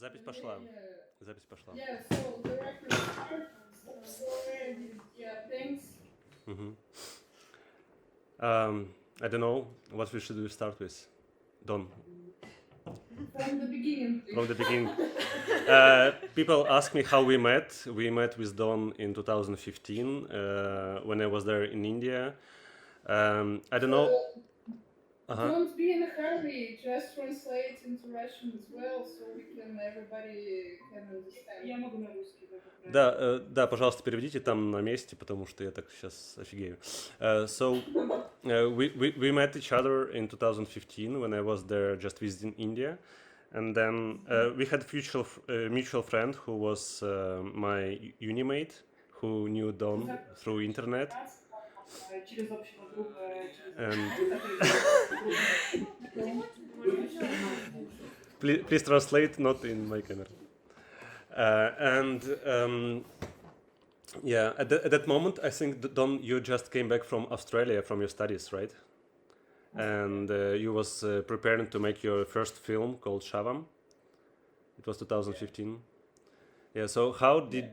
Запись пошла. Запись пошла. Yeah, so the record starts. Already. Yeah, thanks. I don't know what we should start with. Don, From the beginning, from please. the beginning. People ask me how we met. We met with Don in 2015 when I was there in India. I don't know. Uh-huh. Don't be in a hurry. Just translate into Russian as well, so everybody can understand. Я могу на русский, да, поправить. Да, пожалуйста, переведите там на месте, потому что я так сейчас офигею. We met each other in 2015 when I was there just visiting India, and then we had a mutual friend who was my unimate, who knew Don through internet. Через общего друга, And please translate, not in my camera. Yeah, at that moment, I think Don, you just came back from Australia from your studies, right? And you was preparing to make your first film called Shavam. It was 2015. Yeah. So how did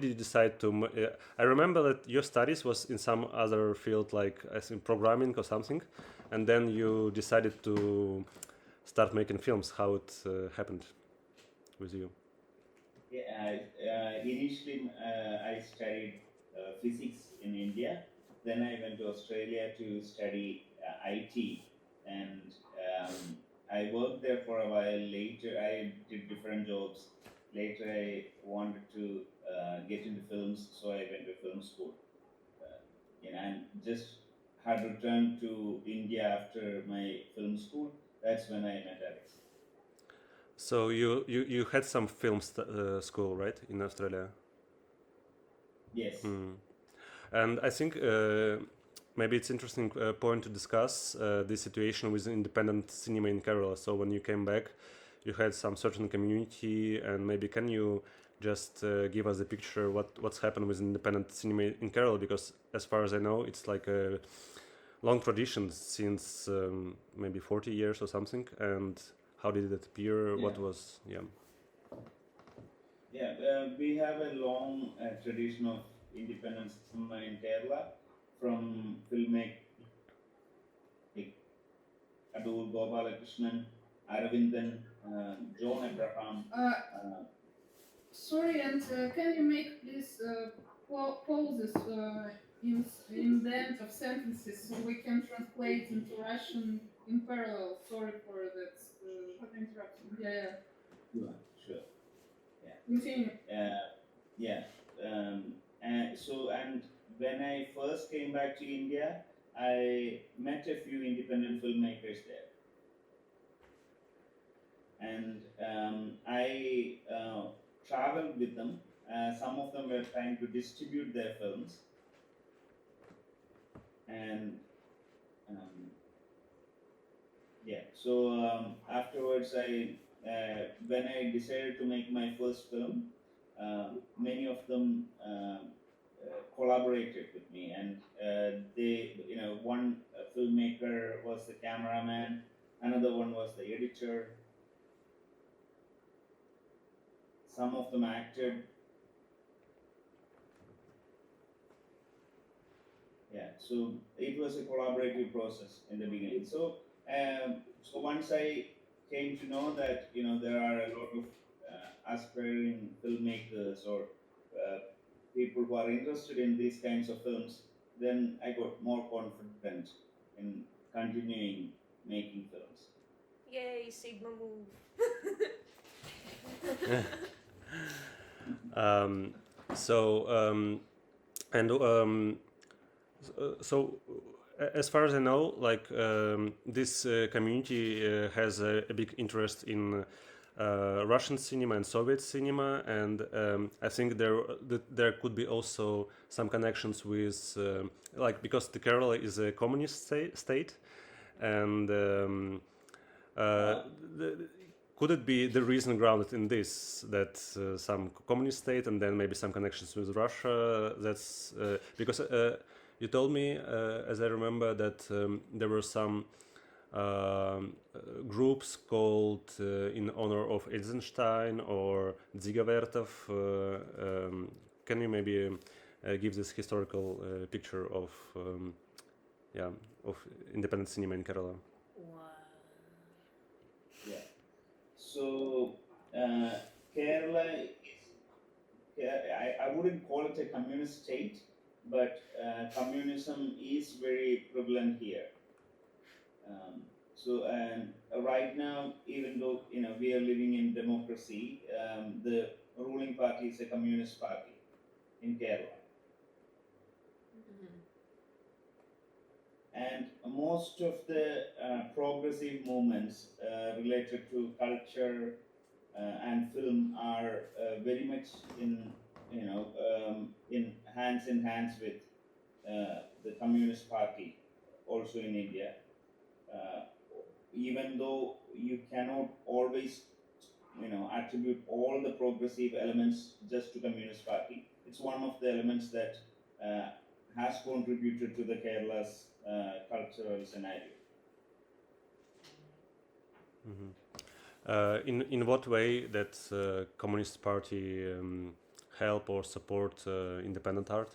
you decide to? I remember that your studies was in some other field, like I think programming or something, and then you decided to start making films. How it happened with you? Yeah, initially I studied physics in India. Then I went to Australia to study IT, and I worked there for a while. Later, I did different jobs. Later, I wanted to get into films, so I went to film school. And just had returned to India after my film school. That's when I met Alex. So you had some film school, right, in Australia? Yes. And I think maybe it's interesting point to discuss the situation with independent cinema in Kerala. So when you came back, you had some certain community, and maybe can you just give us a picture what's happened with independent cinema in Kerala? Because as far as I know, it's like a long tradition since maybe 40 years or something. And how did it appear? Yeah. What was Yeah, we have a long tradition of independent cinema in Kerala, from filmmakers like Adur Gopalakrishnan, Aravindan, John Abraham. Sorry, and can you make please pauses in the end of sentences so we can translate into Russian in parallel? Sorry for that interruption. Yeah. Sure. Yeah. Continue. Yeah. And when I first came back to India, I met a few independent filmmakers there, and I traveled with them. Some of them were trying to distribute their films, and so afterwards, when I decided to make my first film, many of them collaborated with me, and one filmmaker was the cameraman, another one was the editor. Some of them acted. Yeah, so it was a collaborative process in the beginning. So once I came to know that there are a lot of aspiring filmmakers or people who are interested in these kinds of films, then I got more confident in continuing making films. Yay, Sigma move. So as far as I know, like this community has a big interest in Russian cinema and Soviet cinema, and I think there could be also some connections with like, because the Kerala is a communist state, and could it be the reason grounded in this, that some communist state and then maybe some connections with Russia? That's because you told me, as I remember, that there were some groups called in honor of Eisenstein or Dziga-Vertov. Can you maybe give this historical picture of yeah, of independent cinema in Kerala? Wow. Yeah. So Kerala is, I wouldn't call it a communist state, but communism is very prevalent here. So and right now, even though we are living in democracy, the ruling party is a communist party in Kerala, and most of the progressive movements related to culture and film are very much in hands with the Communist Party, also in India. Uh, Even though you cannot always, attribute all the progressive elements just to Communist Party, it's one of the elements that has contributed to the Kerala's cultural scenario. In what way that Communist Party help or support independent art?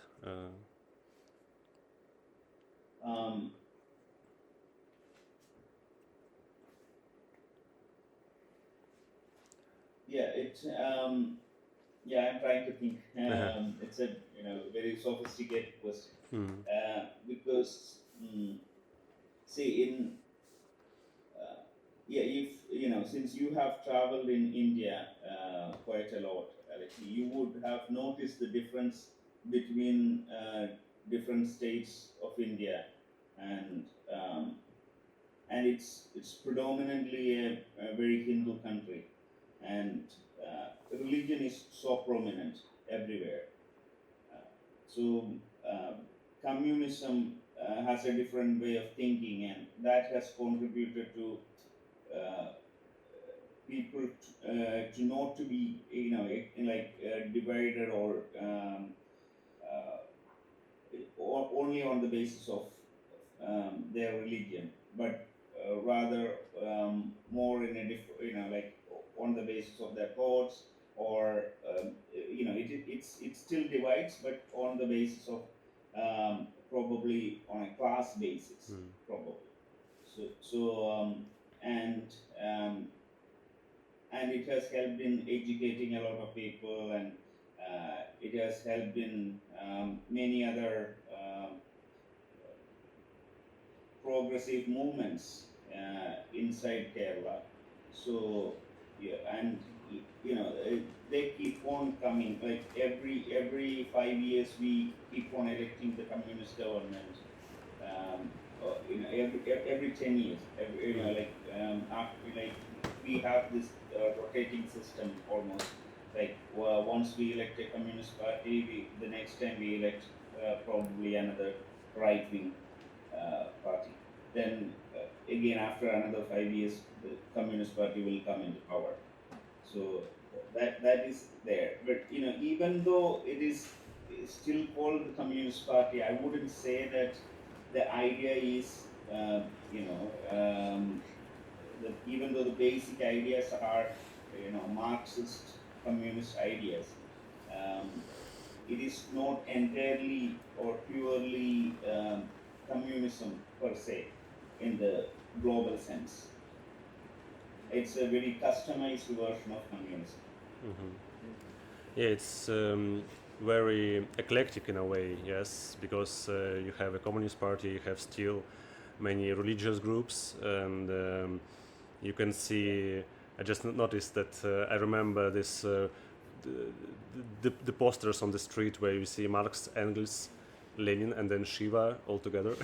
Um, yeah, I'm trying to think. It's a very sophisticated question because see in if since you have traveled in India quite a lot, Alex, you would have noticed the difference between different states of India, and it's predominantly a very Hindu country, and religion is so prominent everywhere. So communism has a different way of thinking, and that has contributed to people to not to be divided or only on the basis of their religion, but rather more in a on the basis of their thoughts, or it still divides, but on the basis of probably on a class basis, probably. And it has helped in educating a lot of people, and it has helped in many other progressive movements inside Kerala. So and they keep on coming. Like every 5 years, we keep on electing the communist government. Every 10 years, after we have this rotating system almost. Once we elect a communist party, the next time we elect probably another right wing party. Then again, after another 5 years, the Communist Party will come into power. So that is there. But even though it is still called the Communist Party, I wouldn't say that the idea is that even though the basic ideas are Marxist communist ideas, it is not entirely or purely communism per se in the global sense. It's a very customized version of communism. Yeah, it's very eclectic in a way, yes, because you have a communist party, you have still many religious groups, and you can see. I just noticed that I remember this the posters on the street where you see Marx, Engels, Lenin, and then Shiva all together.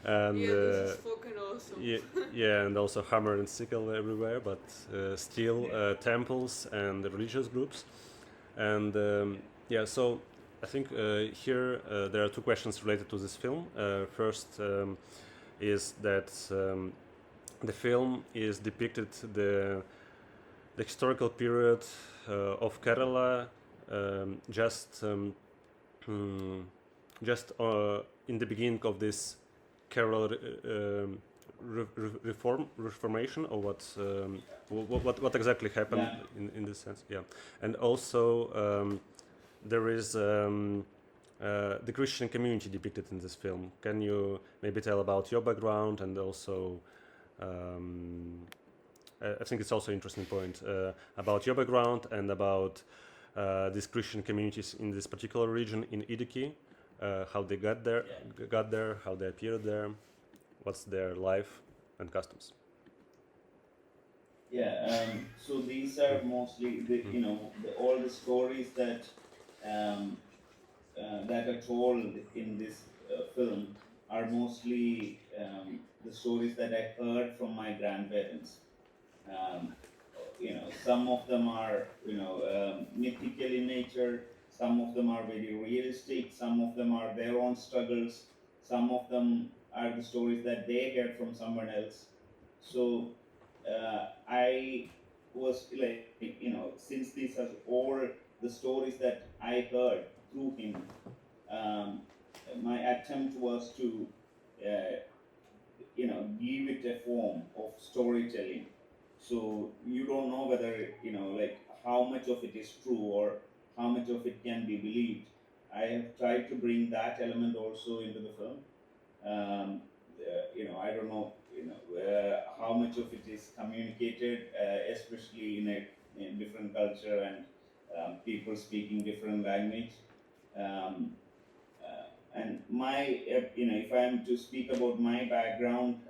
And yeah, this is fucking awesome. yeah, and also hammer and sickle everywhere, but still temples and religious groups. And yeah, so I think here there are two questions related to this film. First is that the film is depicted the historical period of Kerala just in the beginning of this Kerala reformation, or what exactly happened in this sense? Yeah, and also there is the Christian community depicted in this film. Can you maybe tell about your background, and also I think it's also an interesting point about your background and about these Christian communities in this particular region in Idiki, how they got there, how they appeared there, what's their life and customs. Yeah, so these are mostly all the stories that that are told in this film are mostly the stories that I heard from my grandparents. Um, some of them are mythical in nature. Some of them are very realistic. Some of them are their own struggles. Some of them are the stories that they heard from someone else. So I was like, since these are all the stories that I heard through him, um, my attempt was to uh, give it a form of storytelling. So you don't know whether like how much of it is true or how much of it can be believed. I have tried to bring that element also into the film. I don't know how much of it is communicated, especially in different culture and people speaking different language. um, and if I am to speak about my background,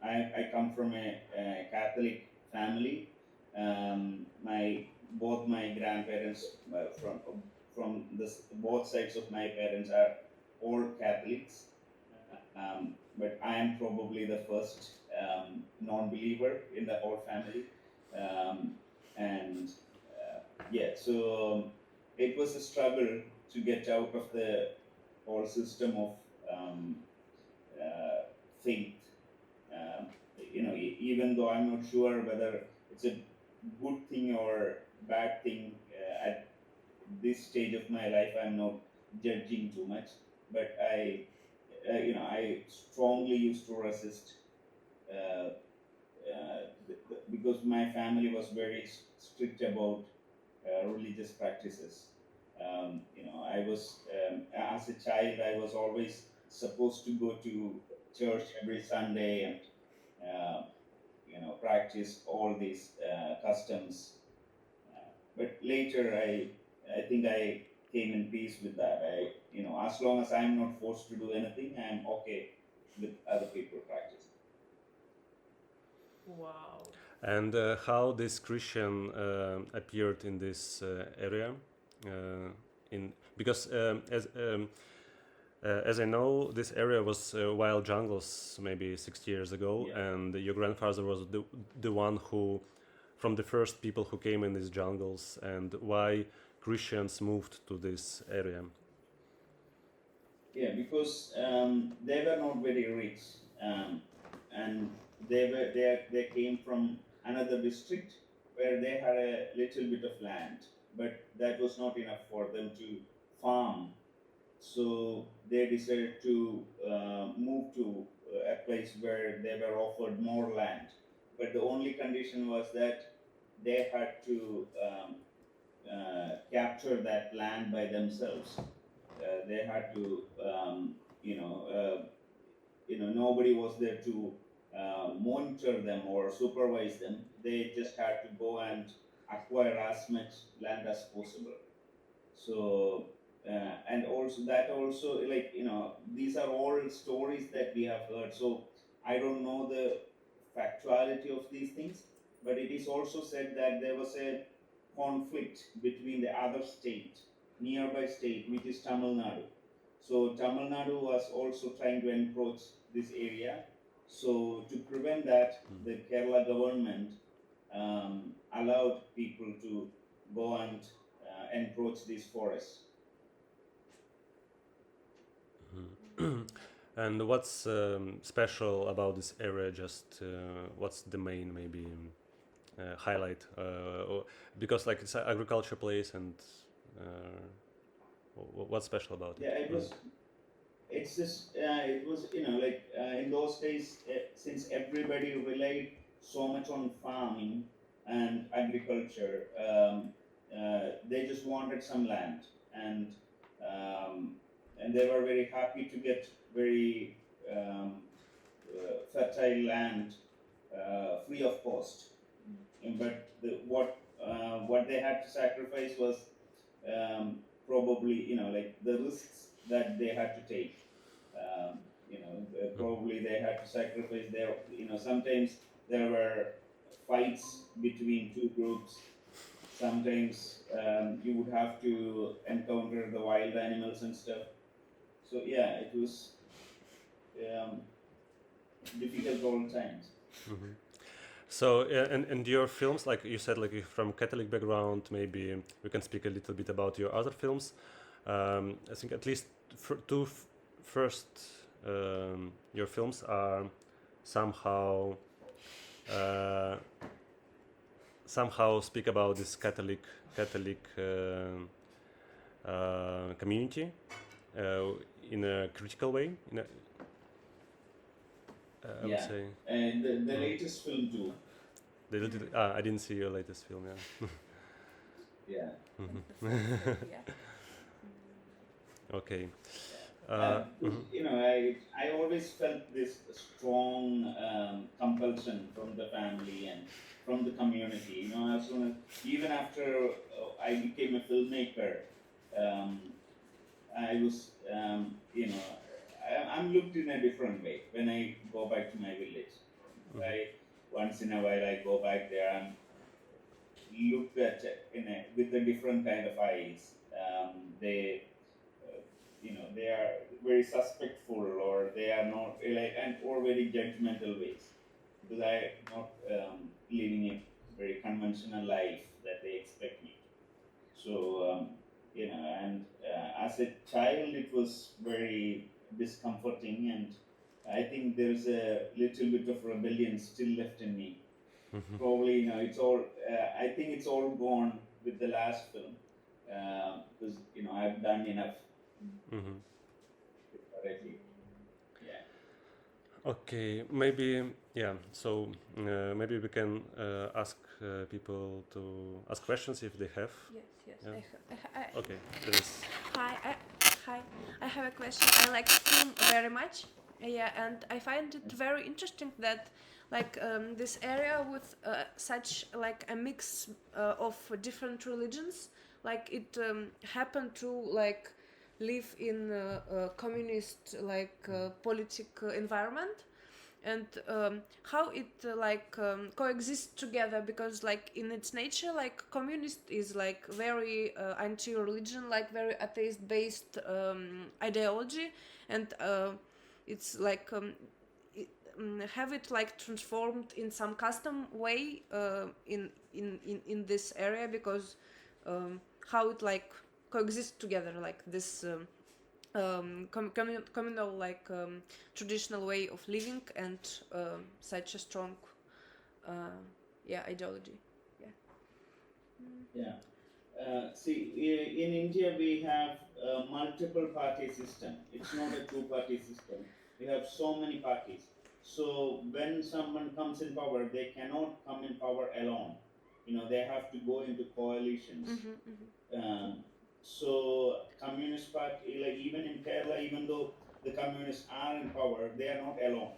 I come from a Catholic family. Both my grandparents both sides of my parents are all Catholics, but I am probably the first non-believer in the whole family. And yeah, so it was a struggle to get out of the whole system of um, uh, faith. Um, Even though I'm not sure whether it's a good thing or bad thing at this stage of my life, I'm not judging too much. But I strongly used to resist uh, because my family was very strict about religious practices. I was as a child, I was always supposed to go to church every Sunday and uh, practice all these customs. But later, I think I came in peace with that. As long as I'm not forced to do anything, I'm okay with other people practicing. Wow. And how this Christian appeared in this area, in because as I know, this area was wild jungles maybe 60 years ago, Yeah. and your grandfather was the one who, from the first people who came in these jungles, and why Christians moved to this area. Yeah, because they were not very rich, and they came from another district where they had a little bit of land, but that was not enough for them to farm. So they decided to move to a place where they were offered more land, but the only condition was that they had to capture that land by themselves. They had to, nobody was there to monitor them or supervise them. They just had to go and acquire as much land as possible. So, and also that also, like, these are all stories that we have heard. So I don't know the factuality of these things, but it is also said that there was a conflict between the other state, nearby state, which is Tamil Nadu. So Tamil Nadu was also trying to encroach this area. So to prevent that, the Kerala government allowed people to go and encroach these forests. And what's special about this area? Just what's the main maybe highlight? Because like it's an agriculture place, and what's special about it? Yeah, it was. it's just it was like in those days, since everybody relied so much on farming and agriculture, they just wanted some land, and um, and they were very happy to get very fertile land free of cost. But what they had to sacrifice was probably like the risks that they had to take. Probably they had to sacrifice their sometimes there were fights between two groups. Sometimes you would have to encounter the wild animals and stuff. So yeah, it was um, difficult all times. Mhm. So, and your films, like you said, like you're from Catholic background, maybe we can speak a little bit about your other films. I think at least first, your films are somehow uh, somehow speak about this Catholic community in a critical way. I would Yeah, say. and the Mhm. latest film too. I didn't see your latest film. Yeah. Yeah. Yeah. Okay. Because, Mhm. I always felt this strong compulsion from the family and from the community. As soon as, even after I became a filmmaker, um, I was, I'm looked in a different way when I go back to my village. Mhm. Once in a while, I go back there and looked at with a different kind of eyes. They are very suspectful, or they are not or very judgmental ways, because I not living a very conventional life that they expect me. So and as a child, it was very discomforting, and I think there's a little bit of rebellion still left in me. Mhm. Probably it's all I think it's all gone with the last film, because I've done enough Mhm. already. Yeah. Okay, maybe yeah. So maybe we can ask people to ask questions if they have. Yes, yes. Yeah. Okay. There is. Hi. I have a question. I like film very much. Yeah, and I find it very interesting that like this area with such like a mix of different religions, like it happened to like live in a communist like politic environment, and how it coexists together, because like in its nature like communist is like very anti-religion, like very atheist based ideology, and it's like have it like transformed in some custom way in this area, because how it like coexists together, like this communal like traditional way of living, and such a strong ideology. Yeah. Yeah. See, in India we have a multiple party system. It's not a two party system. We have so many parties. So when someone comes in power, they cannot come in power alone. They have to go into coalitions. Um, so communist party, like even in Kerala, even though the communists are in power, they are not alone.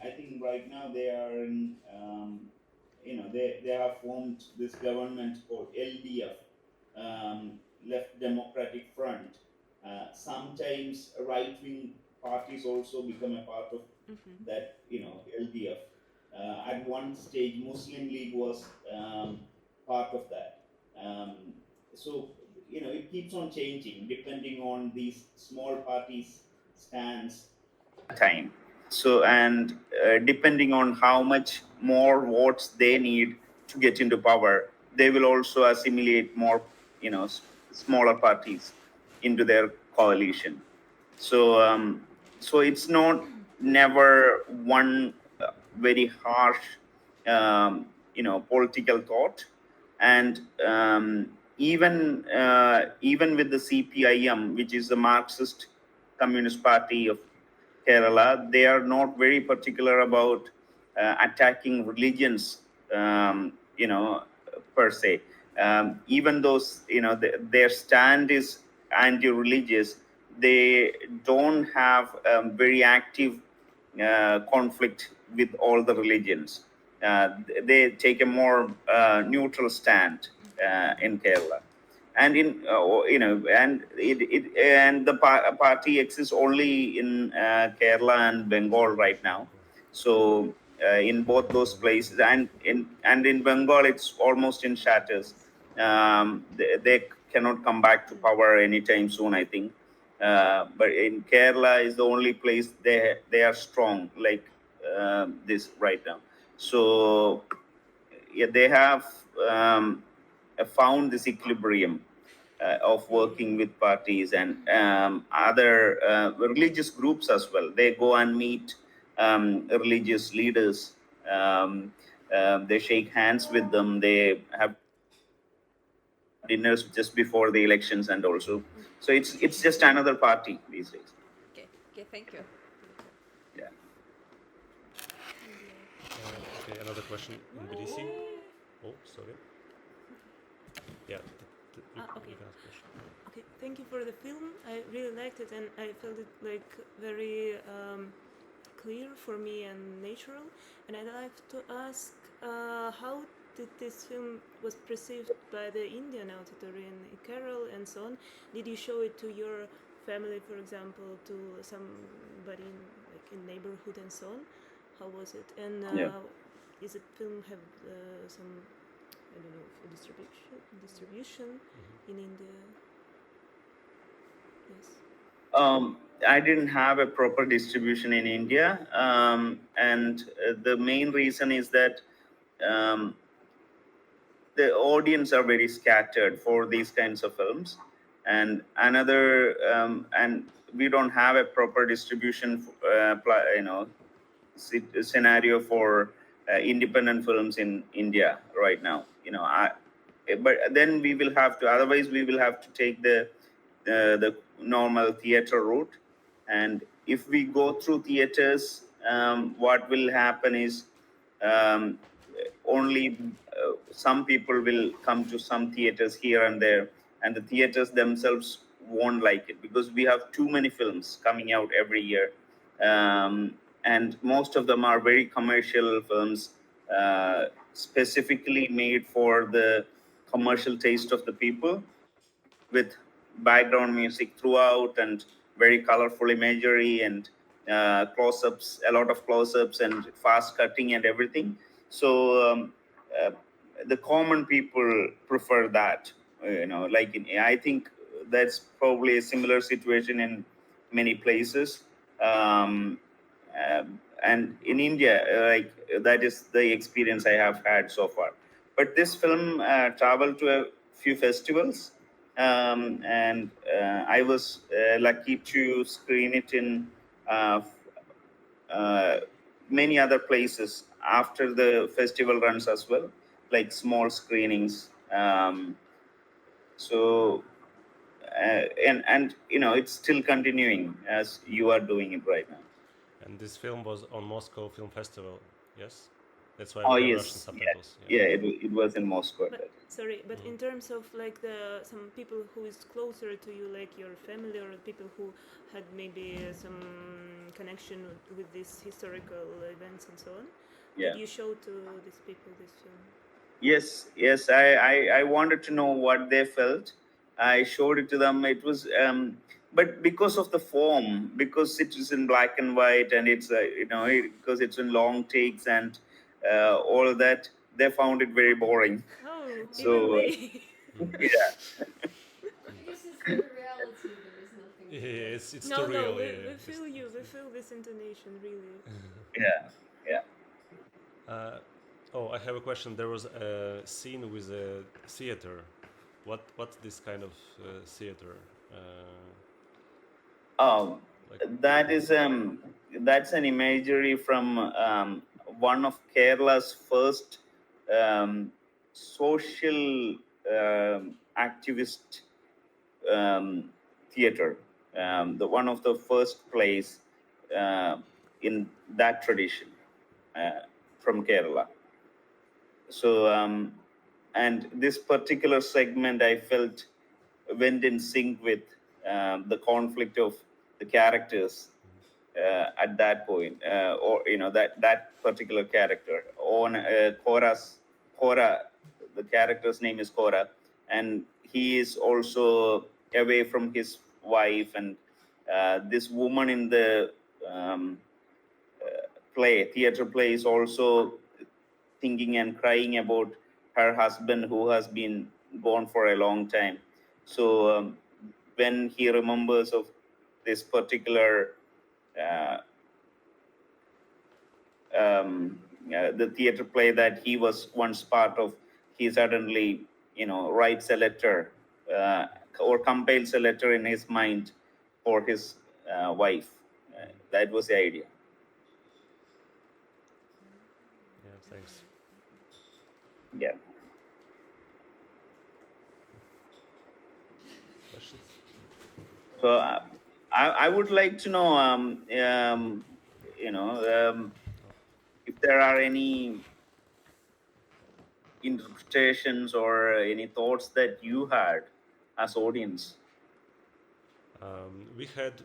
I think right now they are in they have formed this government called LDF, Left Democratic Front. Sometimes right wing parties also become a part of that LDF. At one stage, Muslim League was part of that. So it keeps on changing depending on these small parties' stance time. So, and depending on how much more votes they need to get into power, they will also assimilate more, smaller parties into their coalition. So, so it's not never one very harsh, political thought, and even with the CPIM, which is the Marxist Communist Party of Kerala, they are not very particular about attacking religions, per se. Even those, their stand is anti-religious, they don't have very active conflict with all the religions. They take a more neutral stand in Kerala, and the party exists only in Kerala and Bengal right now. So in both those places, and in Bengal, it's almost in shatters. They cannot come back to power anytime soon, I think. But in Kerala is the only place they are strong, like this right now. So yeah, they have found this equilibrium of working with parties and other religious groups as well. They go and meet religious leaders. They shake hands with them. They have dinners just before the elections, and also, so it's just another party these days. Okay, thank you. Yeah. Okay, another question in Tbilisi. Oh, sorry. Yeah. Okay. Okay, thank you for the film. I really liked it, and I felt it like very clear for me and natural. And I'd like to ask, how did this film was perceived by the Indian auditory in Kerala and so on? Did you show it to your family, for example, to somebody in neighborhood and so on? How was it? And is it film have some, I don't know, distribution in India? Yes. I didn't have a proper distribution in India, and the main reason is that the audience are very scattered for these kinds of films, and and we don't have a proper distribution, scenario for independent films in India right now. But then we will have to. Otherwise, we will have to take the normal theater route, and if we go through theaters, what will happen is only some people will come to some theaters here and there, and the theaters themselves won't like it because we have too many films coming out every year, and most of them are very commercial films, specifically made for the commercial taste of the people, with background music throughout and very colorful imagery and close-ups, a lot of close-ups and fast cutting and everything. So the common people prefer that. I think that's probably a similar situation in many places. And in India, that is the experience I have had so far. But this film traveled to a few festivals, and I was lucky to screen it in many other places after the festival runs as well, like small screenings. So and it's still continuing as you are doing it right now. And this film was on Moscow Film Festival, yes? That's why Oh we have yes, Russian subtitles. it was in Moscow. But in terms of like some people who is closer to you, like your family or people who had maybe some connection with these historical events and so on, did you show to these people this film? Yes. I wanted to know what they felt. I showed it to them. It was, but because of the form, because it is in black and white, and it's because it's in long takes and all of that, they found it very boring. Oh, So yeah. This is the reality. There is nothing. Yeah, it's no, too real. We feel you. We feel this intonation, really. Yeah. I have a question. There was a scene with a theater. What's this kind of theater? That's an imagery from one of Kerala's first social activist theater. one of the first place in that tradition from Kerala. So, and this particular segment I felt went in sync with the conflict of the characters at that point, or that particular character. On Kora, the character's name is Kora, and he is also away from his wife, and this woman in the theater play is also thinking and crying about her husband who has been gone for a long time. So when he remembers of this particular the theater play that he was once part of, he suddenly writes a letter or compiles a letter in his mind for his wife. That was the idea. Yeah, thanks. Yeah. Questions? So I would like to know, if there are any interpretations or any thoughts that you had as audience. We had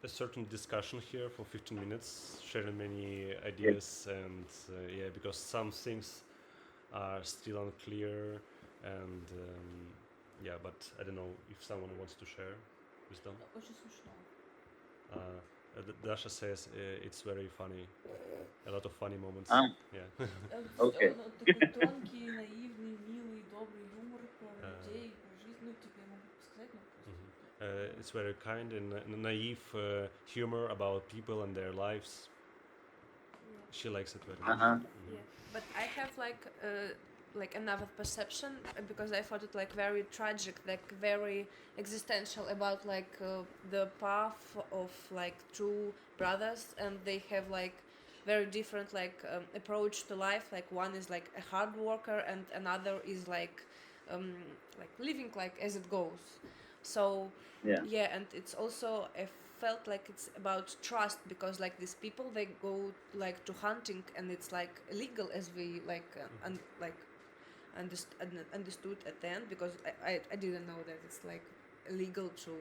a certain discussion here for 15 minutes, sharing many ideas, and yeah, because some things are still unclear, and yeah, but I don't know if someone wants to share wisdom. Очень смешно. Dasha says it's very funny, a lot of funny moments. Ah. Yeah. Okay. Такой тонкий, наивный, милый, добрый юмор про людей, про жизнь. Ну, типа, я могу сказать, но просто... It's very kind and naive humor about people and their lives. She likes it very much. Uh-huh. Yeah, but I have like another perception because I thought it like very tragic, like very existential about like the path of like two brothers, and they have like very different like approach to life. Like one is like a hard worker, and another is like living like as it goes. So Yeah. and it's also I felt like it's about trust because like these people they go like to hunting and it's like illegal as we like understood at the end because I didn't know that it's like illegal to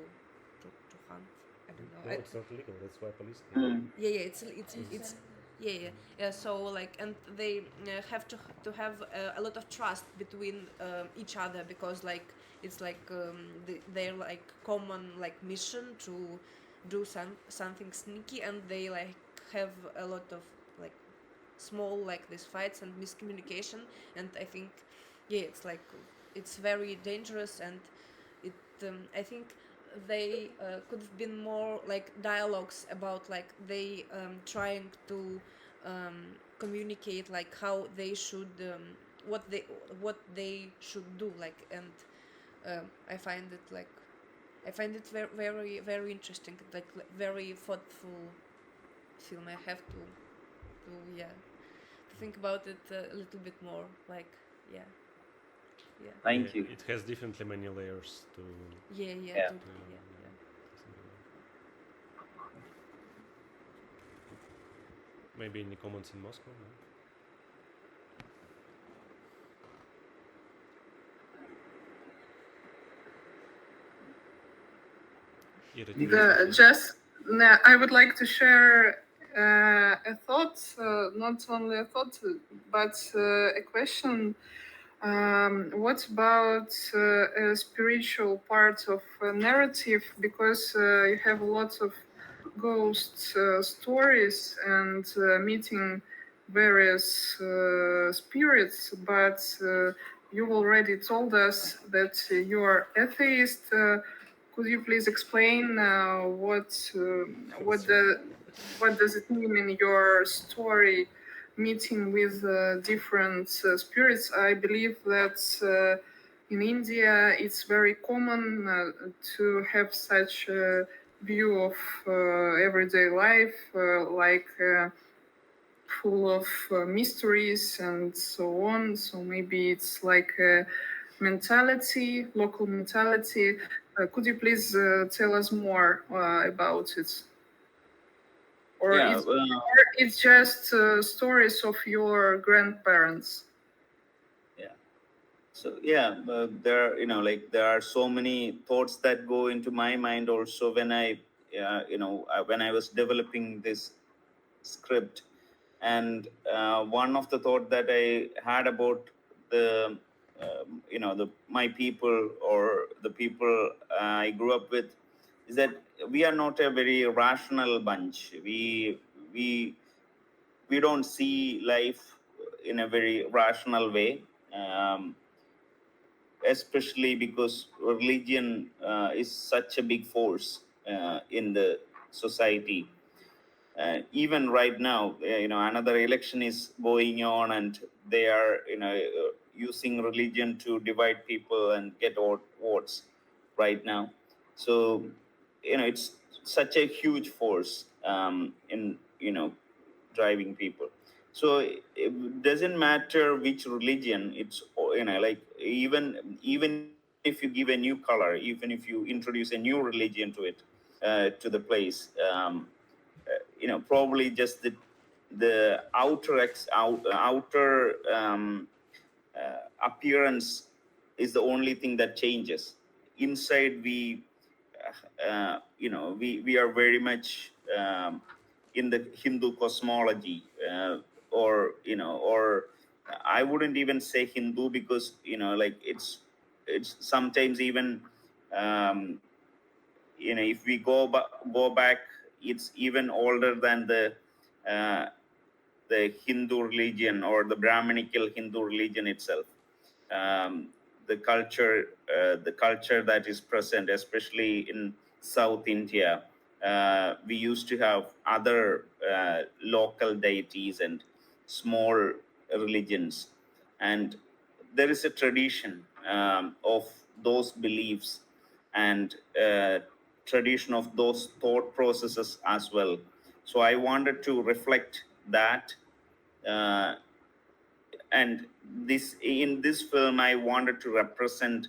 hunt. I don't know. No, it's not illegal. That's why police. Mm. Yeah, it's yeah. So like, and they have to have a lot of trust between each other because like it's like their like common like mission to do something sneaky, and they like have a lot of like small like these fights and miscommunication, and I think it's like it's very dangerous, and it I think they could have been more like dialogues about like they trying to communicate like how they should what they should do like, and I find it very very interesting, like very thoughtful film. I have to think about it a little bit more, like Thank you. It has definitely many layers to. yeah. Maybe any comments in Moscow? No? I would like to share a thought, not only a thought, but a question. What about a spiritual part of narrative? Because you have lots of ghost stories and meeting various spirits, but you already told us that you are atheist. Could you please explain what does it mean in your story, meeting with different spirits? I believe that in India it's very common to have such a view of everyday life, like full of mysteries and so on. So maybe it's like a mentality, local mentality. Could you please tell us more about it? Or Yeah, it's just stories of your grandparents? yeah. So yeah, there like there are so many thoughts that go into my mind also when when I was developing this script, and one of the thought that I had about the the my people, or the people I grew up with, is that we are not a very rational bunch. We we don't see life in a very rational way, um, especially because religion is such a big force in the society. Even right now, another election is going on, and they are using religion to divide people and get votes right now. So it's such a huge force in driving people. So it doesn't matter which religion. It's like even if you give a new color, even if you introduce a new religion to the place, probably just the outer appearance is the only thing that changes. Inside, we are very much in the Hindu cosmology, or or I wouldn't even say Hindu, because like it's sometimes even um, if we go back, it's even older than uh, the Hindu religion, or the Brahminical Hindu religion itself. Um, the culture that is present, especially in South India, we used to have other local deities and small religions, and there is a tradition of those beliefs, and tradition of those thought processes as well. So I wanted to reflect that, uh, and this in this film I wanted to represent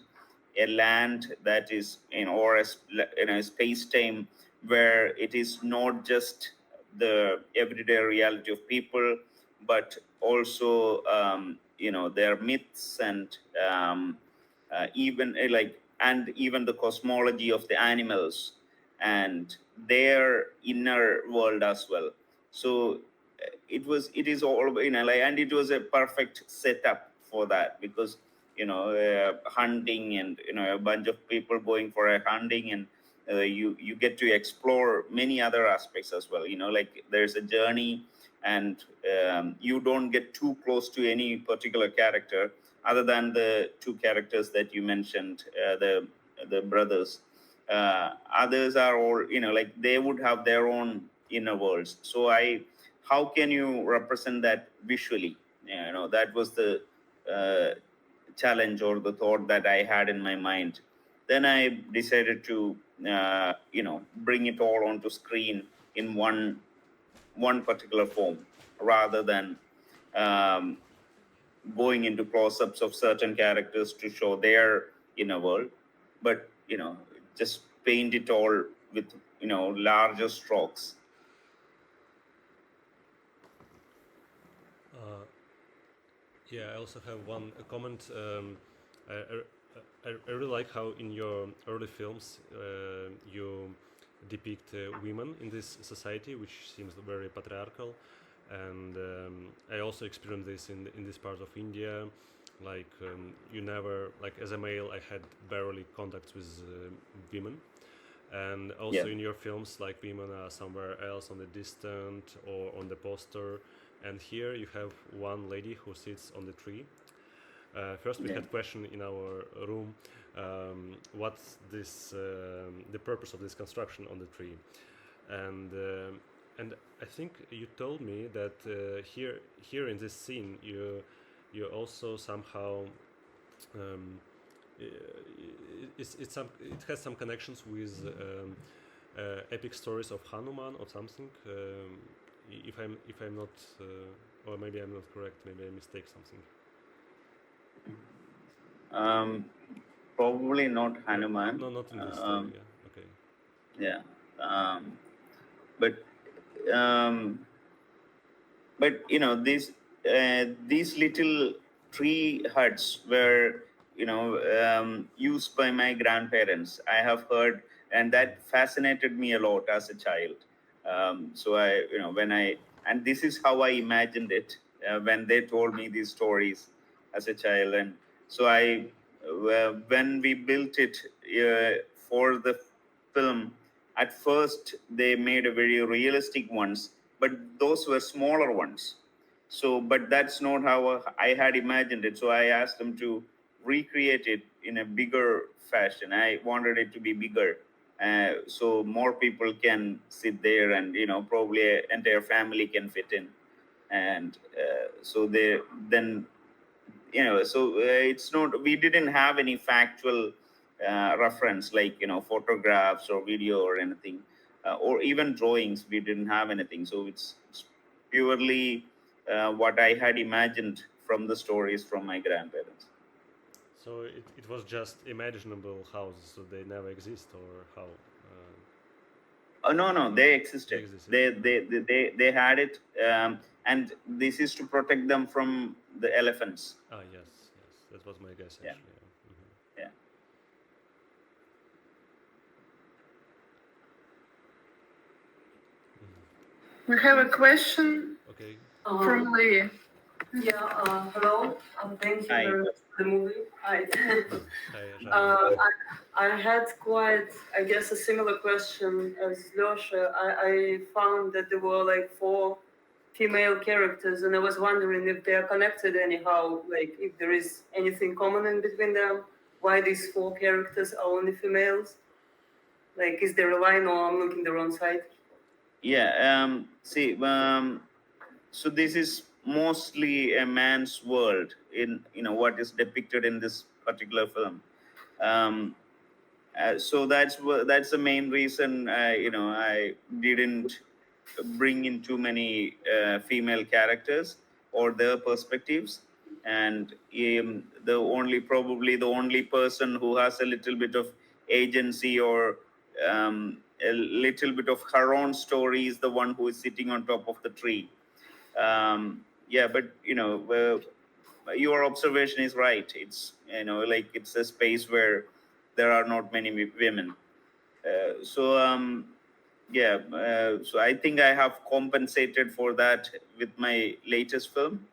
a land that is or a space time where it is not just the everyday reality of people, but also their myths, and even like and even the cosmology of the animals and their inner world as well. So it is all in LA, and it was a perfect setup for that, because hunting, and a bunch of people going for a hunting, and you get to explore many other aspects as well. Like there's a journey, and you don't get too close to any particular character other than the two characters that you mentioned, the brothers. Others are all like they would have their own inner worlds. So how can you represent that visually? That was the uh, challenge, or the thought that I had in my mind. Then I decided to bring it all onto screen in one particular form, rather than um, going into close-ups of certain characters to show their inner world, but just paint it all with larger strokes. Uh, yeah, I also have one comment. I, I really like how in your early films you depict women in this society, which seems very patriarchal. And I also experienced this in this part of India. Like you never, like as a male, I had barely contacts with women. And also Yeah. in your films, like women are somewhere else on the distant or on the poster, and here you have one lady who sits on the tree. First, we Yeah. had question in our room, what's this, the purpose of this construction on the tree, and I think you told me that here in this scene you also somehow um, it has some connections with epic stories of Hanuman or something. If I'm not, or maybe I'm not correct, maybe I mistake something. Um, Probably not Hanuman. No, not in this story. Yeah. Okay. Yeah. But you know, these little tree huts were, you know, used by my grandparents. I have heard, and that fascinated me a lot as a child. So I, you know, and this is how I imagined it when they told me these stories as a child. And so when we built it for the film, at first they made a very realistic ones, but those were smaller ones. So, but that's not how I had imagined it. So I asked them to recreate it in a bigger fashion. I wanted it to be bigger, so more people can sit there, and you know, probably an entire family can fit in. And so they then, you know, so it's not, we didn't have any factual reference, like, you know, photographs or video or anything, or even drawings. We didn't have anything. So it's purely what I had imagined from the stories from my grandparents. So it was just imaginable houses, so they never exist, or how? No, they existed. They existed. They had it, and this is to protect them from the elephants. Ah, yes, that was my guess Yeah. actually. Yeah. We have a question Okay. from Lee. Hello. Thank you Hi. very much for the movie. Hi. Hi, Jean. I had quite, I guess, a similar question as Losha. I found that there were like 4 female characters, and I was wondering if they are connected anyhow, like if there is anything common in between them, why these 4 characters are only females? Like, is there a line, or I'm looking the wrong side? Yeah. So this is mostly a man's world in, you know, what is depicted in this particular film. So that's the main reason you know, I didn't bring in too many female characters or their perspectives. And probably the only person who has a little bit of agency, or a little bit of her own story, is the one who is sitting on top of the tree. Yeah, but you know, your observation is right. It's, you know, like, it's a space where there are not many women. So I think I have compensated for that with my latest film,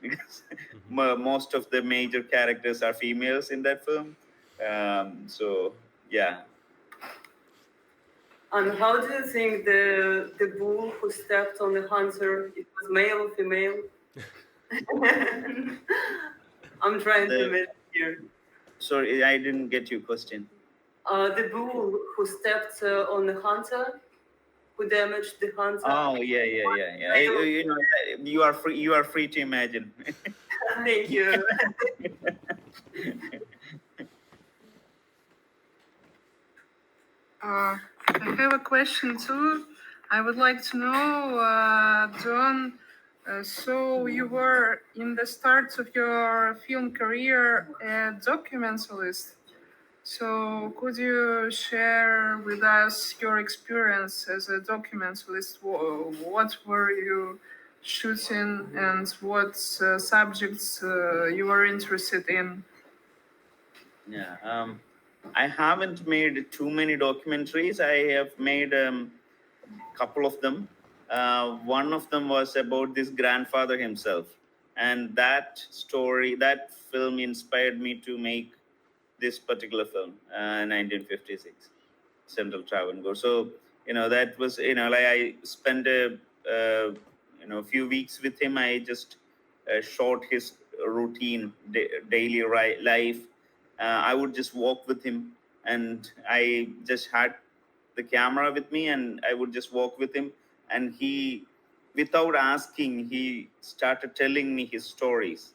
because most of the major characters are females in that film. So yeah. And how do you think the bull who stepped on the hunter, it was male or female? I'm trying to imagine here. Sorry, I didn't get your question. The bull who stepped on the hunter, who damaged the hunter. Oh yeah. You know, you are free to imagine. Thank you. I have a question too. I would like to know, John, so you were in the start of your film career a documentalist. So could you share with us your experience as a documentalist? What were you shooting, and what subjects you were interested in? Yeah. I haven't made too many documentaries. I have made a couple of them. One of them was about this grandfather himself, and that film inspired me to make this particular film, 1956, Central Travancore. So, you know, that was, you know, like, I spent a few weeks with him. I just shot his routine, daily life. I would just walk with him, and I just had the camera with me, and I would just walk with him, and he, without asking, he started telling me his stories.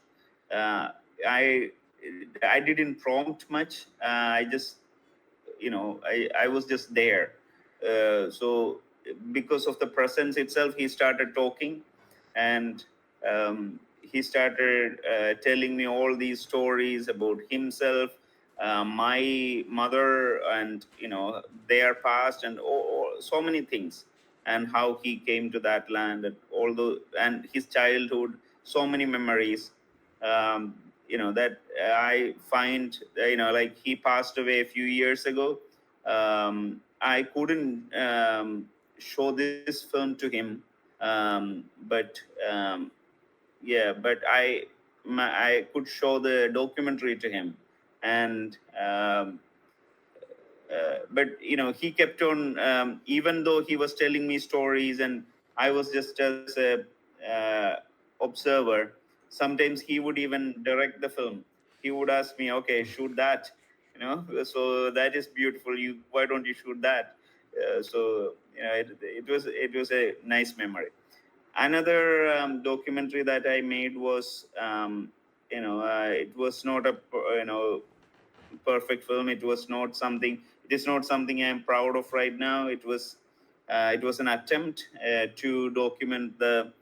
I didn't prompt much. I just, you know, I was just there. So because of the presence itself, he started talking, and he started telling me all these stories about himself, my mother and their past and so many things, and how he came to that land, and his childhood, so many memories. That I find, like he passed away a few years ago. I couldn't show this film to him, but I could show the documentary to him, and but he kept on, even though he was telling me stories and I was just as a observer. Sometimes he would even direct the film. He would ask me, okay, shoot that, so that is beautiful, why don't you shoot that? It was a nice memory. Another documentary that I made was, it was not a perfect film. It is not something I'm proud of right now. It was an attempt to document the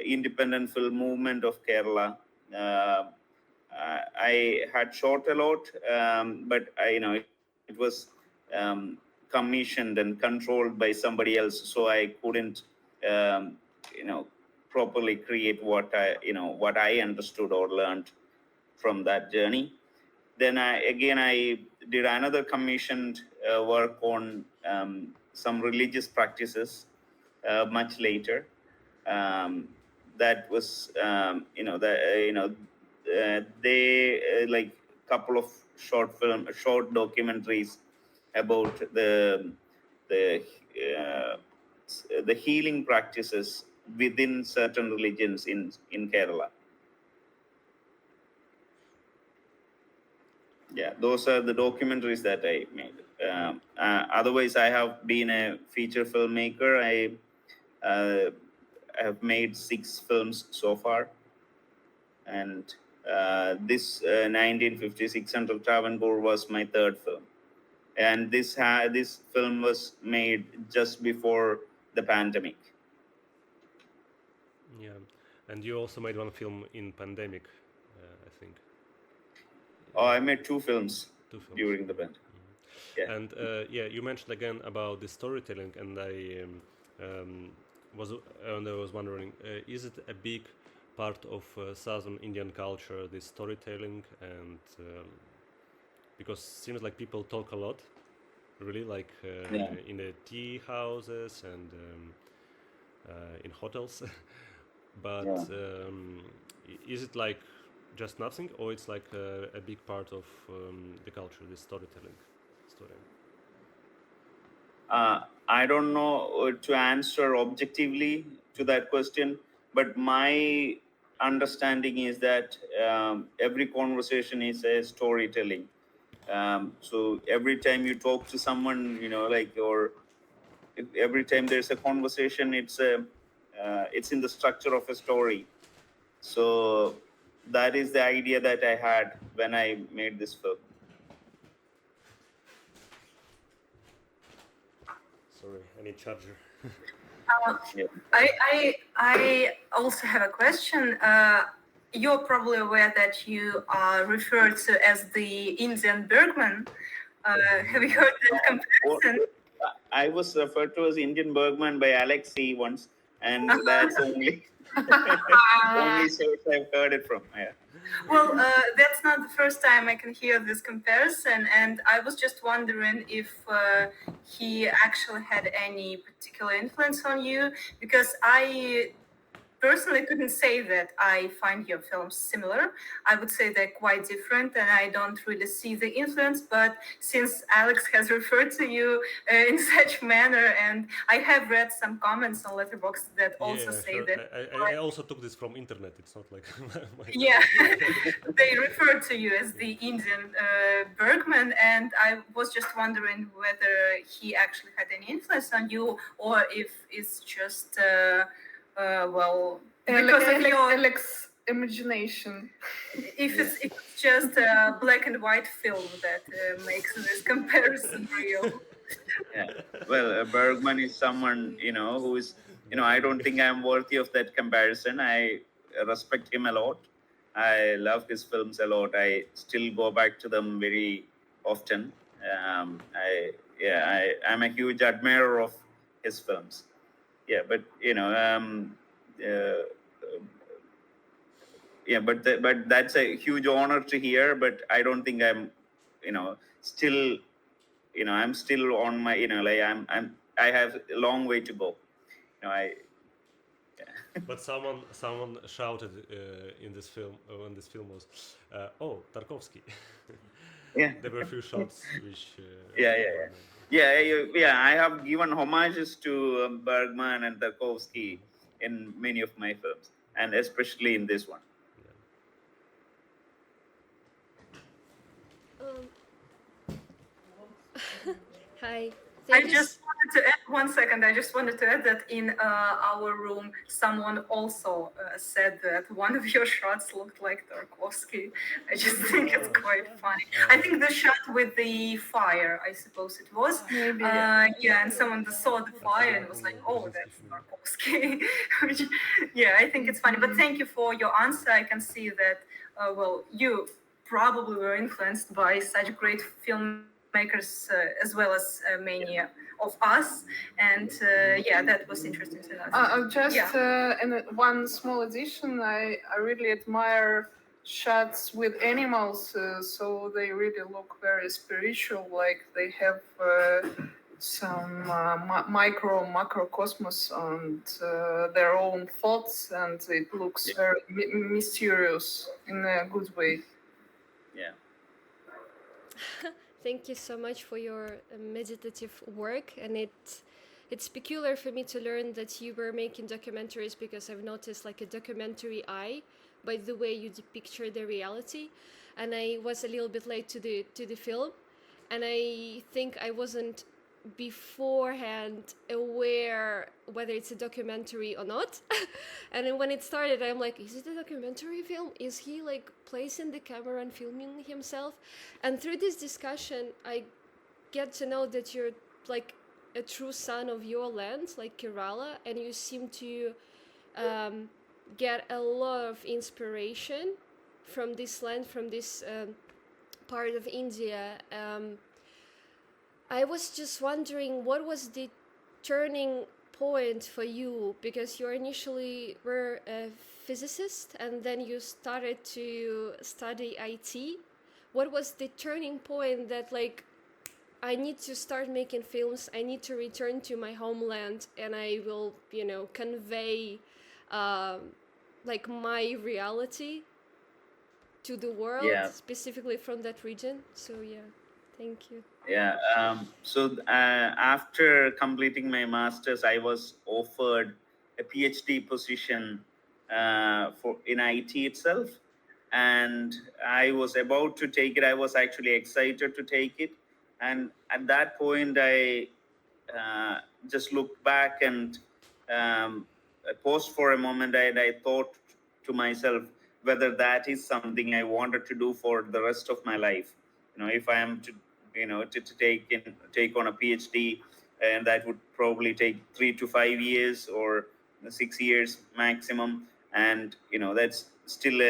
independent film movement of Kerala. I had shot a lot, but it was commissioned and controlled by somebody else, so I couldn't properly create what I understood or learned from that journey. Then I did another commissioned work on some religious practices much later. That was they like couple of short documentaries about the uh, the healing practices within certain religions in Kerala. Yeah, those are the documentaries that I made. Otherwise, I have been a feature filmmaker. I have made 6 films so far, and this 1956 Central Travancore was my 3rd film, and this film was made just before the pandemic. Yeah, and you also made one film in pandemic, I think. Oh, I made 2 films 2 films during the pandemic. Yeah. And you mentioned again about the storytelling, and I was wondering, is it a big part of Southern Indian culture, this storytelling? And because it seems like people talk a lot, really, like in the tea houses and in hotels. But is it like just nothing, or it's like a big part of the culture, this storytelling? I don't know to answer objectively to that question, but my understanding is that every conversation is a storytelling. So every time you talk to someone, or every time there's a conversation, it's in the structure of a story. So that is the idea that I had when I made this film. Sorry, I need charger. I also have a question. You're probably aware that you are referred to as the Indian Bergman. Have you heard that comparison? I was referred to as Indian Bergman by Alexei once, and that's only source I've heard it from. Yeah. Well, that's not the first time I can hear this comparison, and I was just wondering if he actually had any particular influence on you, because I personally couldn't say that I find your films similar. I would say they're quite different, and I don't really see the influence. But since Alex has referred to you in such manner, and I have read some comments on Letterboxd that also say sure. that. I also took this from internet. It's not like Yeah, they refer to you as the Indian Bergman, and I was just wondering whether he actually had any influence on you, or if it's just because of your Alex imagination. if it's just a black and white film that makes this comparison real. Yeah. Well, Bergman is someone, who is, I don't think I'm worthy of that comparison. I respect him a lot. I love his films a lot. I still go back to them very often. I'm a huge admirer of his films. Yeah, but but that's a huge honor to hear. But I don't think I'm, still, I'm still on my, I have a long way to go. But someone shouted in this film when this film was, "Oh, Tarkovsky." Yeah. There were a few shots which. I have given homages to Bergman and Tarkovsky in many of my films, and especially in this one. Hi. I just wanted to add 1 second. I just wanted to add that in our room, someone also said that one of your shots looked like Tarkovsky. I just think it's quite funny. I think the shot with the fire, I suppose it was. Maybe. And someone saw the fire and was like, "Oh, that's Tarkovsky." Which, I think it's funny. But thank you for your answer. I can see that. You probably were influenced by such great filmmakers as well as many of us, and that was interesting to know. In one small addition, I really admire shots with animals, so they really look very spiritual, like they have some macrocosmos and their own thoughts, and it looks very mysterious in a good way. Yeah. Thank you so much for your meditative work, and it's peculiar for me to learn that you were making documentaries, because I've noticed like a documentary eye by the way you picture the reality, and I was a little bit late to the film, and I think I wasn't beforehand aware whether it's a documentary or not. And then when it started, I'm like, is it a documentary film? Is he like placing the camera and filming himself? And through this discussion, I get to know that you're like a true son of your land, like Kerala, and you seem to get a lot of inspiration from this land, from this part of India. I was just wondering, what was the turning point for you? Because you initially were a physicist and then you started to study IT. What was the turning point that like, I need to start making films, I need to return to my homeland, and I will, convey like my reality to the world, specifically from that region? So thank you. So after completing my master's, I was offered a PhD position in IT itself, and I was about to take it. I was actually excited to take it, and at that point, I just looked back and paused for a moment, and I thought to myself whether that is something I wanted to do for the rest of my life. If I am to take on a PhD, and that would probably take 3 to 5 years or 6 years maximum, and that's still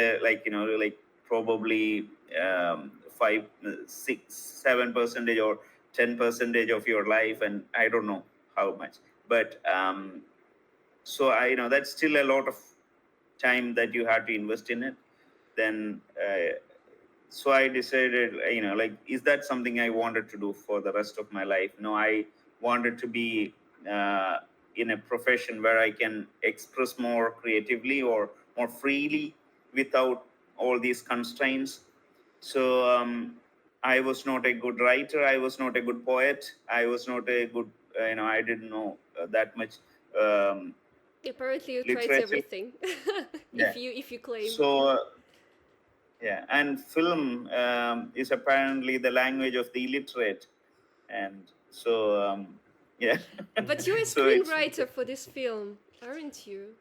probably 5, 6, 7% or 10% of your life, and I don't know how much, but so that's still a lot of time that you have to invest in it. Then so I decided, is that something I wanted to do for the rest of my life? No, I wanted to be in a profession where I can express more creatively or more freely without all these constraints. So I was not a good writer. I was not a good poet. I was not a good, I didn't know that much. Apparently you literature. tried everything. if you claim. So and film is apparently the language of the illiterate, and so But you're a screenwriter for this film, aren't you?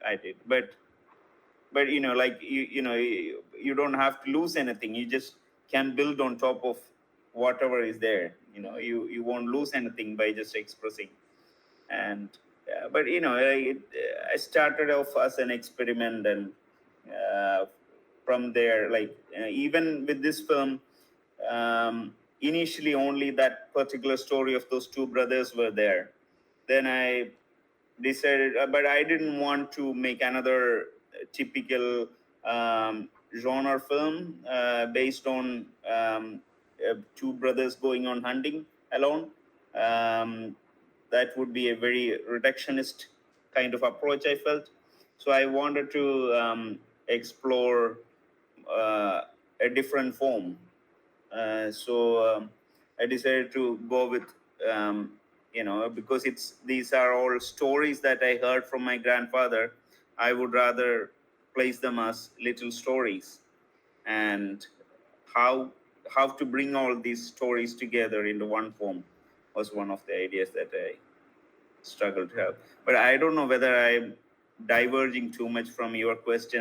I did, but you don't have to lose anything. You just can build on top of whatever is there. You won't lose anything by just expressing. And but I started off as an experiment, and from there. Like even with this film, initially only that particular story of those two brothers were there. Then I decided, but I didn't want to make another typical genre film based on two brothers going on hunting alone. That would be a very reductionist kind of approach, I felt. So I wanted to explore a different form. So I decided to go with, because these are all stories that I heard from my grandfather. I would rather place them as little stories, and how to bring all these stories together into one form was one of the ideas that I struggled to have. But I don't know whether I'm diverging too much from your question.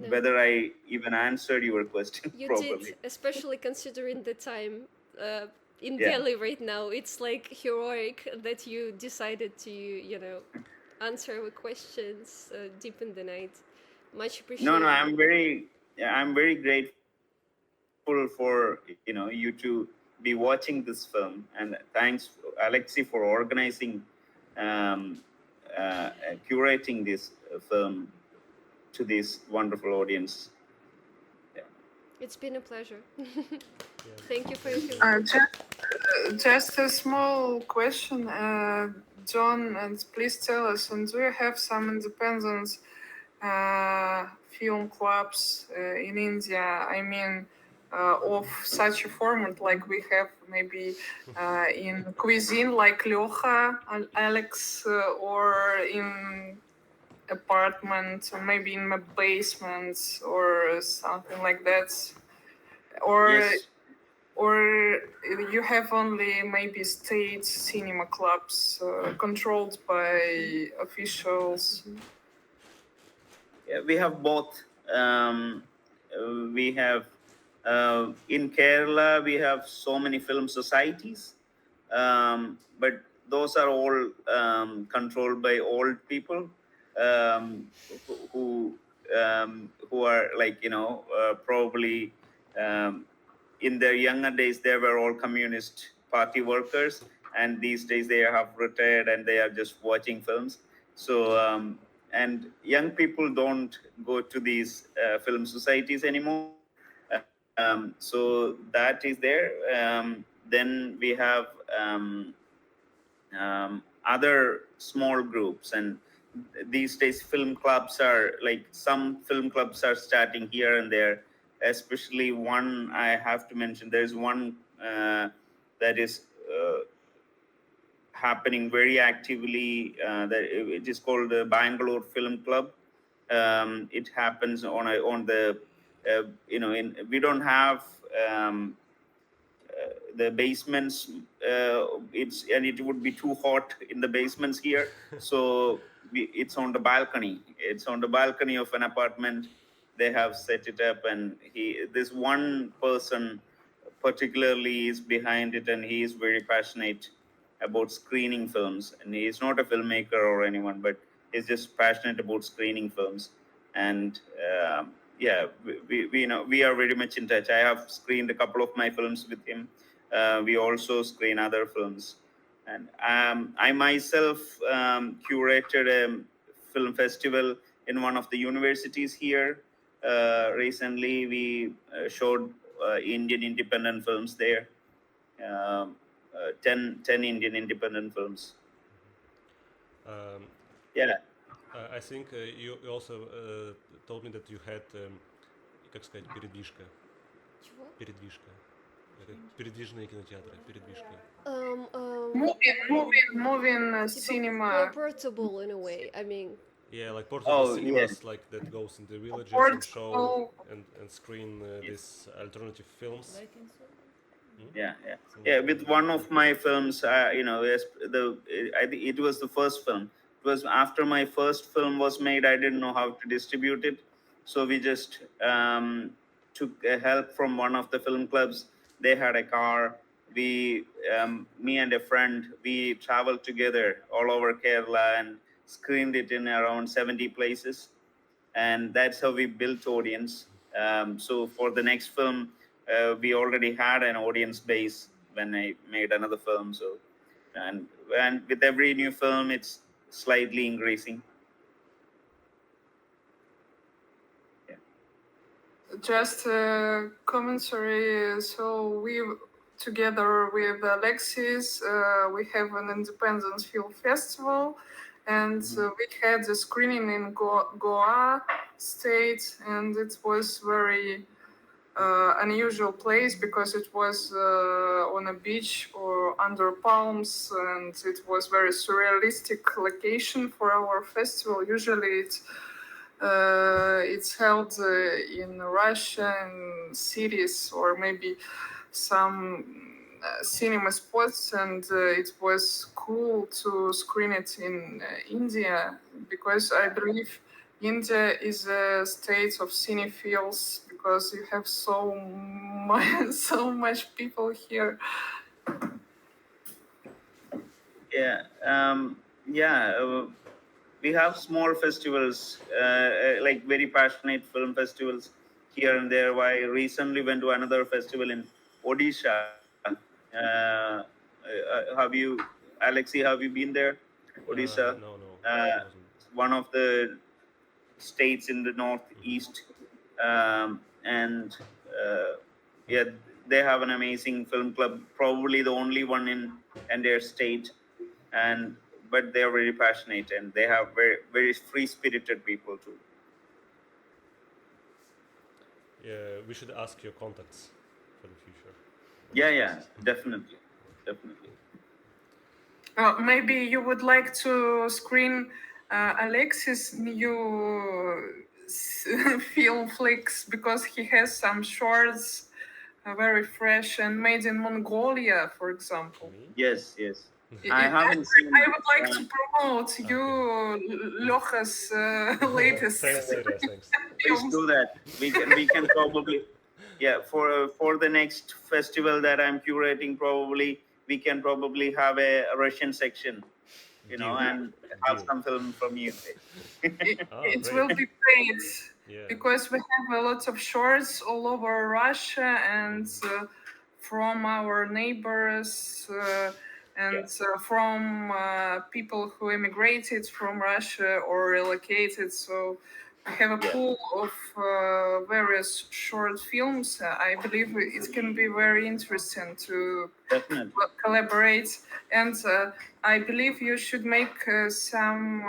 Whether I even answered your question You properly. did, especially considering the time in Yeah. Delhi right now. It's like heroic that you decided to, answer our questions deep in the night. Much appreciated. No, I'm very grateful for you to be watching this film, and thanks Alexei for organizing, curating this film to this wonderful audience. It's been a pleasure. Thank you for your film. Just a small question, John, and please tell us, and do you have some independent film clubs in India? I mean, of such a format like we have maybe in cuisine like Lyoha, Alex, or in apartment, or maybe in a basement or something like that, or Yes. or you have only maybe state cinema clubs controlled by officials? Yeah, we have both. We have in Kerala, we have so many film societies, but those are all controlled by old people who are like probably in their younger days they were all communist party workers, and these days they have retired and they are just watching films. So and young people don't go to these film societies anymore. So that is there. Then we have other small groups, and these days film clubs are like, some film clubs are starting here and there, especially one I have to mention. There's one that is happening very actively, that it is called the Bangalore Film Club. It happens on the we don't have the basements. It would be too hot in the basements here, so it's on the balcony. It's on the balcony of an apartment. They have set it up, and this one person particularly is behind it, and he is very passionate about screening films. And he is not a filmmaker or anyone, but he's just passionate about screening films. And yeah, we are very much in touch. I have screened a couple of my films with him. We also screen other films. And I myself curated a film festival in one of the universities here. Recently, we showed Indian independent films there. 10 Indian independent films. Yeah. I think you also told me that you had, как сказать, передвижка. Чего? Передвижка. Передвижные кинотеатры. Передвижка. Moving cinema. Portable in a way. I mean. Yeah, like portable cinemas, yes. like that goes in the villages Portable. and show and screen these alternative films. Yeah. With one of my films, I think it was the first film. It was after my first film was made. I didn't know how to distribute it, so we just took help from one of the film clubs. They had a car. Me and a friend, we traveled together all over Kerala and screened it in around 70 places. and that's how we built audience. So for the next film, we already had an audience base when I made another film. So, and with every new film, it's slightly increasing. Just a commentary. So we, together with Alexis, we have an independent film festival, and we had a screening in Goa state, and it was very unusual place because it was on a beach or under palms, and it was very surrealistic location for our festival. Usually it's held in Russia, in cities, or maybe some cinema spots, and it was cool to screen it in India, because I believe India is a state of cinephiles, because you have so much people here. We have small festivals, like very passionate film festivals here and there. I recently went to another festival in Odisha. Alexi, have you been there? Odisha? No. One of the states in the northeast. They have an amazing film club, probably the only one in their state. But they are very passionate, and they have very, very free-spirited people too. Yeah, we should ask your contacts for the future. Yeah, definitely. Maybe you would like to screen Alexis' new film flicks, because he has some shorts very fresh and made in Mongolia, for example. Yes. I haven't seen. I would like to promote you, Ljocha's latest. Thanks. Please do that. We can probably, for the next festival that I'm curating, probably we can probably have a Russian section, and have some film from you. It will be great, because we have a lot of shorts all over Russia, and from our neighbors. From people who immigrated from Russia or relocated. So we have a pool of various short films. I believe it can be very interesting to collaborate. And I believe you should make some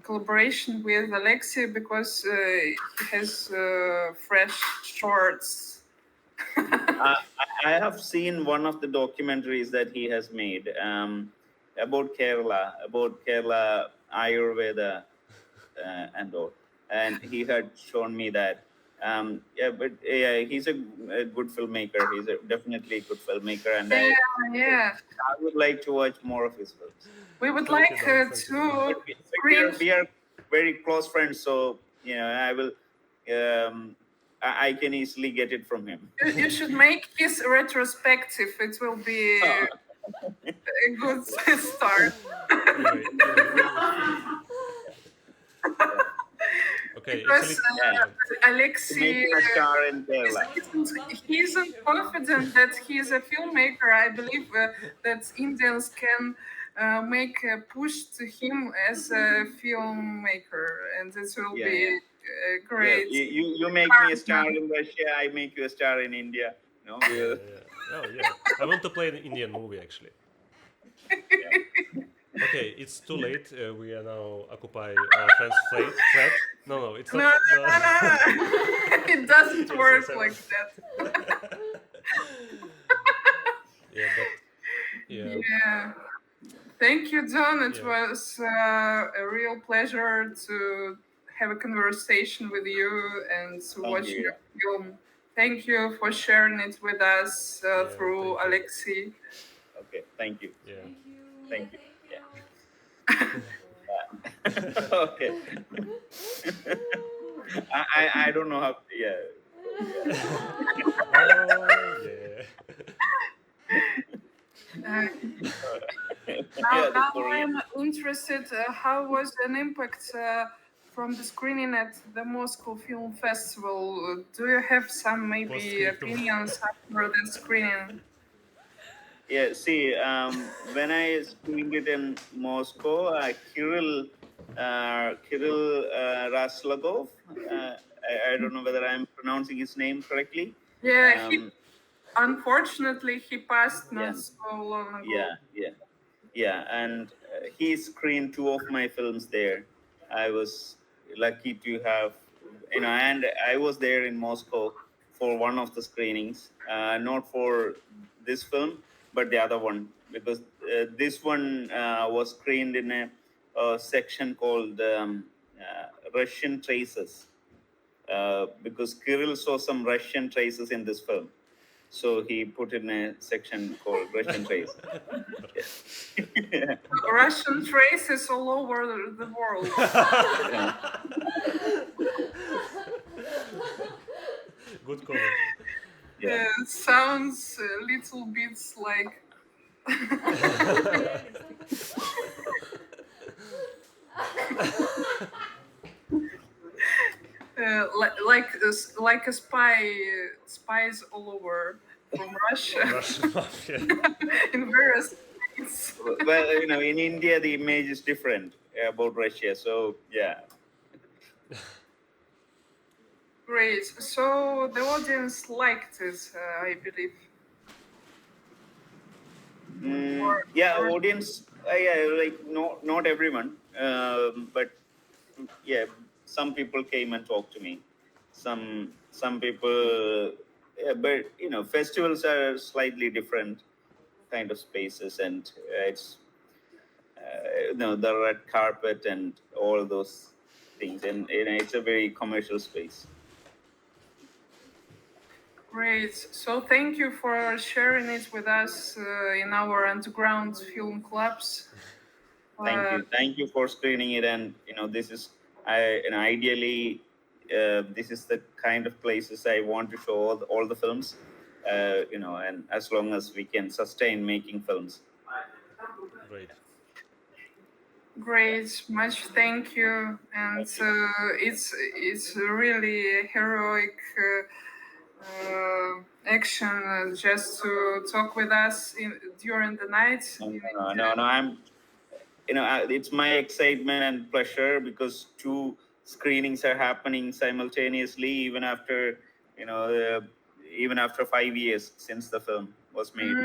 collaboration with Alexei, because he has fresh shorts. I have seen one of the documentaries that he has made about Kerala Ayurveda and all, and he had shown me that. He's a good filmmaker. He's definitely a good filmmaker, and I would like to watch more of his films. We would like to. We are very close friends, so I will. I can easily get it from him. You should make his retrospective. It will be a good start. Okay, because Alexei, he isn't confident that he is a filmmaker. I believe that Indians can make a push to him as a filmmaker, and it will be great. You make me a star in Russia, I make you a star in India. No? Oh yeah. I want to play an Indian movie actually. Okay, it's too late. We are now occupy our friend's flat. No, it's not. No. It doesn't work like that. Yeah. Thank you, John. It was a real pleasure to have a conversation with you and to watch your film. Thank you for sharing it with us through Alexei. Okay, thank you. Yeah. Thank you. Okay. I don't know how. Now I'm interested. How was an impact from the screening at the Moscow Film Festival. Do you have some maybe Postscriptum. opinions after the screening? Yeah, see, when I screened it in Moscow, Kirill Raslagov, I don't know whether I'm pronouncing his name correctly. Yeah, unfortunately he passed not Yeah. so long ago. Yeah, and he screened 2 of my films there. I was lucky to have, and I was there in Moscow for one of the screenings, not for this film, but the other one, because this one was screened in a section called Russian Traces, because Kirill saw some Russian traces in this film. So he put in a section called Russian Traces. Russian traces all over the world. Good comment. Yeah. Sounds a little bit like like a spies all over from Russia Russian mafia. in various states. Well, in India, the image is different about Russia. So, yeah. Great. So the audience liked it, I believe. Yeah, audience, like not everyone, but yeah, some people came and talked to me. Some people, but festivals are slightly different kind of spaces, and it's the red carpet and all those things, and it's a very commercial space. Great. So thank you for sharing it with us in our underground film clubs. Thank you for screening it, and this is ideally this is the kind of places I want to show all the films, and as long as we can sustain making films. Great. Great, much thank you, and it's really heroic action just to talk with us during the night. No, I'm it's my excitement and pleasure because 2 screenings are happening simultaneously, even after 5 years since the film was made.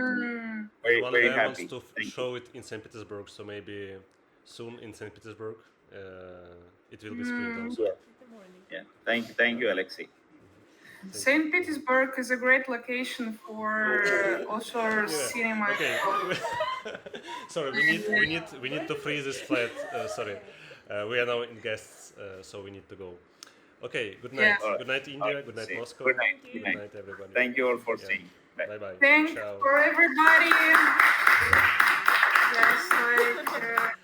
Very, One very guy happy. wants to show it in St. Petersburg, so maybe soon in St. Petersburg it will be screened also. Yeah. Thank you, Alexei. St. Petersburg is a great location for offshore cinema. Okay. Sorry, we need to freeze this flight. Sorry, we are now in guests, so we need to go. Okay. Good night. Yeah. Good night, India. Good night, Moscow. Good night. Good night, everybody. Thank you all for staying. Bye bye. Thanks Ciao. for everybody. Just like.